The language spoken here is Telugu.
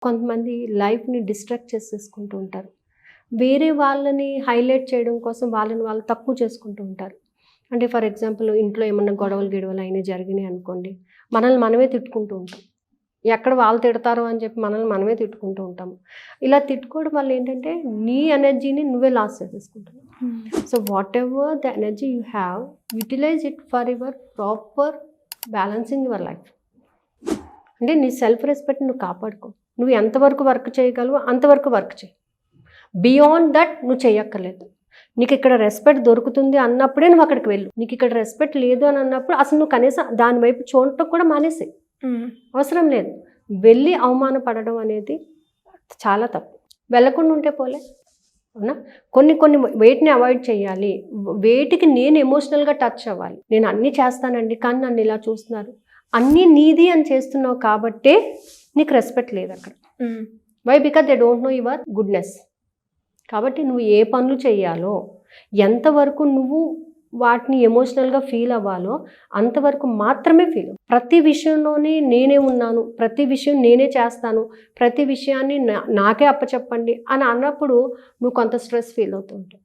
కొంతమంది లైఫ్ని డిస్ట్రాక్ట్ చేసేసుకుంటూ ఉంటారు. వేరే వాళ్ళని హైలైట్ చేయడం కోసం వాళ్ళని వాళ్ళు తక్కువ చేసుకుంటూ ఉంటారు. అంటే ఫర్ ఎగ్జాంపుల్ ఇంట్లో ఏమన్నా గొడవలు అయినా జరిగినాయి అనుకోండి, మనల్ని మనమే తిట్టుకుంటూ ఉంటాం. ఎక్కడ వాళ్ళు తిడతారో అని చెప్పి మనల్ని మనమే తిట్టుకుంటూ ఉంటాము. ఇలా తిట్టుకోవడం వల్ల ఏంటంటే నీ ఎనర్జీని నువ్వే లాస్ చేసేసుకుంటావు. So whatever the energy you have, utilise it for your proper balancing your life. అంటే నీ సెల్ఫ్ రెస్పెక్ట్ నువ్వు కాపాడుకో. నువ్వు ఎంతవరకు వర్క్ చేయగలవో అంతవరకు వర్క్ చేయి. బియాండ్ దట్ నువ్వు చేయక్కర్లేదు. నీకు ఇక్కడ రెస్పెక్ట్ దొరుకుతుంది అన్నప్పుడే నువ్వు అక్కడికి వెళ్ళు. నీకు ఇక్కడ రెస్పెక్ట్ లేదు అని అన్నప్పుడు అసలు నువ్వు కనీసం దాని వైపు చూడటం కూడా మానేసి, అవసరం లేదు. వెళ్ళి అవమానపడడం అనేది చాలా తప్పు. వెళ్ళకుండా ఉంటే పోలే, అవునా? కొన్ని వేటిని అవాయిడ్ చేయాలి. వేటికి నేను ఎమోషనల్గా టచ్ అవ్వాలి. నేను అన్నీ చేస్తానండి కానీ నన్ను ఇలా చూస్తున్నారు, అన్నీ నీది అని చేస్తున్నావు కాబట్టే నీకు రెస్పెక్ట్ లేదు అక్కడ. Why? Because they don't know your goodness. కాబట్టి నువ్వు ఏ పనులు చేయాలో, ఎంతవరకు నువ్వు వాటిని ఎమోషనల్గా ఫీల్ అవ్వాలో అంతవరకు మాత్రమే ఫీల్. ప్రతి విషయంలోనే నేనే ఉన్నాను, ప్రతి విషయం నేనే చేస్తాను, ప్రతి విషయాన్ని నాకే అప్పచెప్పండి అని అన్నప్పుడు నువ్వు కొంత స్ట్రెస్ ఫీల్ అవుతూ ఉంటావు.